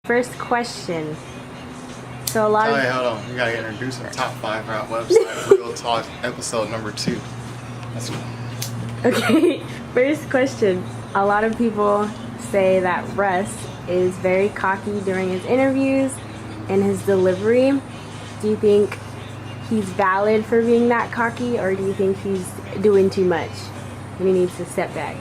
First question. So a lot Hey, hold on. You gotta get introduced to the top 5 rap website. Real Talk episode number 2. That's Okay, first question. A lot of people say that Russ is very cocky during his interviews and his delivery. Do you think he's valid for being that cocky, or do you think he's doing too much and he needs to step back?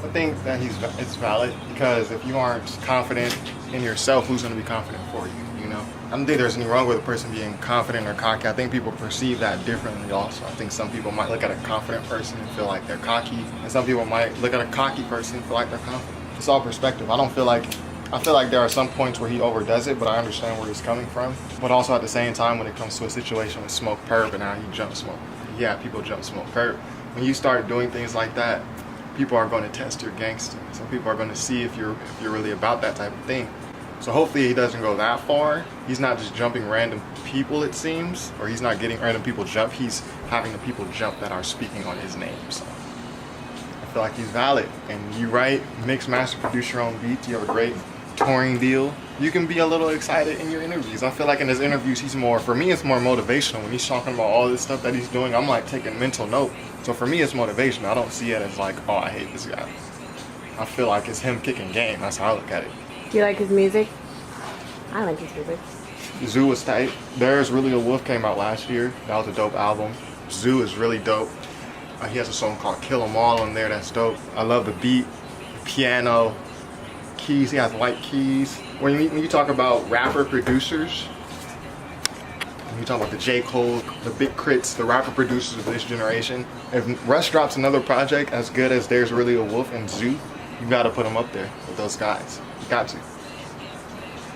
I think that it's valid, because if you aren't confident in yourself, who's going to be confident for you, you know? I don't think there's anything wrong with a person being confident or cocky. I think people perceive that differently also. I think some people might look at a confident person and feel like they're cocky, and some people might look at a cocky person and feel like they're confident. It's all perspective. I feel like there are some points where he overdoes it, but I understand where he's coming from. But also at the same time, when it comes to a situation with Smoke Perp and now he jump Smoke. Yeah, people jump Smoke Perp. When you start doing things like that, people are going to test your gangster. Some people are going to see if you're really about that type of thing. So hopefully he doesn't go that far. He's not just jumping random people, it seems, or he's not getting random people jump. He's having the people jump that are speaking on his name. So I feel like he's valid. And you write, mix, master, produce your own beats. You have a great touring deal. You can be a little excited in your interviews. I feel like in his interviews, for me, it's more motivational. When he's talking about all this stuff that he's doing, I'm like taking mental note. So for me, it's motivational. I don't see it as like, oh, I hate this guy. I feel like it's him kicking game. That's how I look at it. Do you like his music? I like his music. Zoo is tight. There's Really a Wolf came out last year. That was a dope album. Zoo is really dope. He has a song called Kill 'Em All on there. That's dope. I love the beat, piano, keys. He has white keys. When you talk about rapper producers, when you talk about the J. Cole, the Big Crits, the rapper producers of this generation, if Russ drops another project as good as There's Really a Wolf and Zoo, you gotta put him up there with those guys. You got to.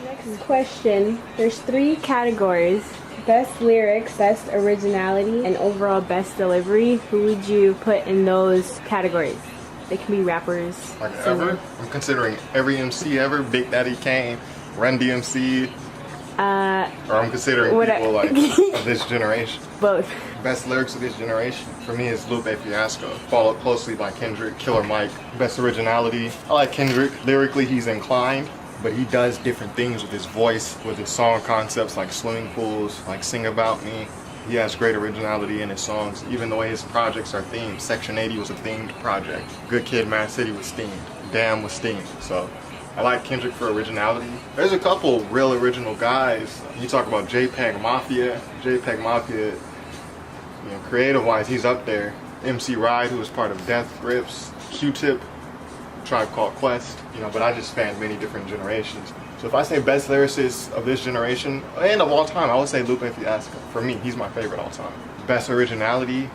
Next question. There's 3 categories: best lyrics, best originality, and overall best delivery. Who would you put in those categories? They can be rappers. Like ever? I'm considering every MC ever. Big Daddy Kane, Run DMC. Or I'm considering people like of this generation. Both. Best lyrics of this generation for me is Lupe Fiasco, followed closely by Kendrick, Killer Mike. Best originality, I like Kendrick. Lyrically, he's inclined, but he does different things with his voice, with his song concepts like Swimming Pools, like Sing About Me. He has great originality in his songs, even the way his projects are themed. Section 80 was a themed project. Good Kid, Mad City was themed. Damn was themed. So I like Kendrick for originality. There's a couple real original guys. You talk about JPEG Mafia. JPEG Mafia, you know, creative-wise, he's up there. MC Ride, who was part of Death Grips. Q-Tip, Tribe Called Quest. You know, but I just spanned many different generations. So if I say best lyricist of this generation, and of all time, I would say Lupe Fiasco. For me, he's my favorite all time. Best originality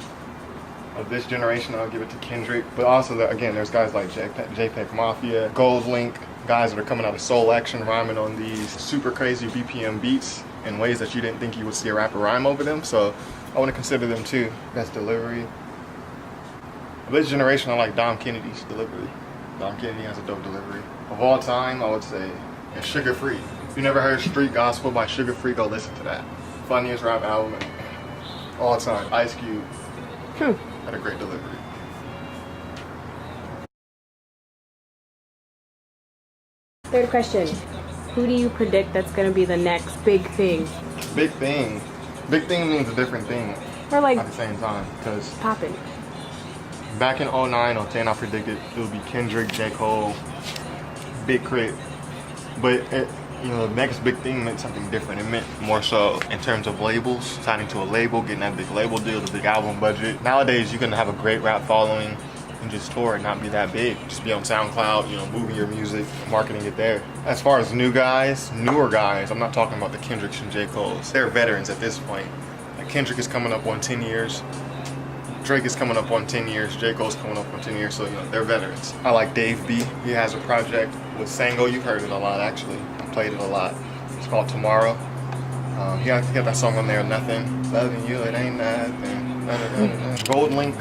of this generation, I'll give it to Kendrick. But also, again, there's guys like JPEG Mafia, Gold Link, guys that are coming out of Soulection, rhyming on these super crazy BPM beats in ways that you didn't think you would see a rapper rhyme over them. So I want to consider them too. Best delivery. Of this generation, I like Dom Kennedy's delivery. Dom Kennedy has a dope delivery. Of all time, I would say and Sugar Free. If you never heard Street Gospel by Sugar Free, go listen to that. Funniest rap album all time. Ice Cube had a great delivery. Third question. Who do you predict that's going to be the next big thing? Big thing. Big thing means a different thing or like at the same time. Because popping. Back in 09 or 10, I predicted it would be Kendrick, J. Cole, Big Crit. But you know, the next big thing meant something different. It meant more so in terms of labels, signing to a label, getting that big label deal, the big album budget. Nowadays, you can have a great rap following and just tour and not be that big. Just be on SoundCloud, you know, moving your music, marketing it there. As far as new guys, newer guys, I'm not talking about the Kendricks and J. Coles. They're veterans at this point. Like Kendrick is coming up on 10 years. Drake is coming up on 10 years, J. Cole's coming up on 10 years, so you know, they're veterans. I like Dave B. He has a project with Sango. You've heard it a lot, actually. I played it a lot. It's called Tomorrow. He got that song on there, Nothing. Loving you, it ain't nothing. Gold Link.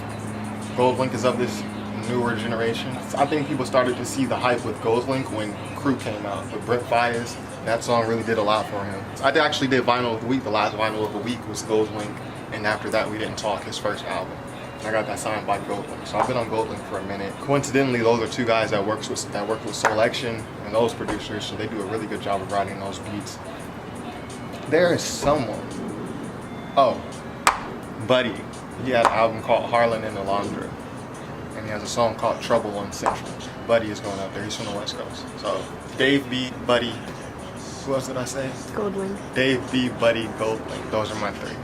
Gold Link is of this newer generation. I think people started to see the hype with Gold Link when Crew came out with Brent Fires. That song really did a lot for him. I actually did Vinyl of the Week. The last Vinyl of the Week was Gold Link, and after that, We Didn't Talk, his first album. and I got that signed by Goldlink. So I've been on Goldlink for a minute. Coincidentally, those are two guys that work with Soulection and those producers, so they do a really good job of writing those beats. There is someone. Oh, Buddy. He had an album called Harlan and Alondra, and he has a song called Trouble on Central. Buddy is going up there. He's from the West Coast. So Dave B, Buddy. Who else did I say? Goldwing. Dave B, Buddy, Goldlink. Those are my three.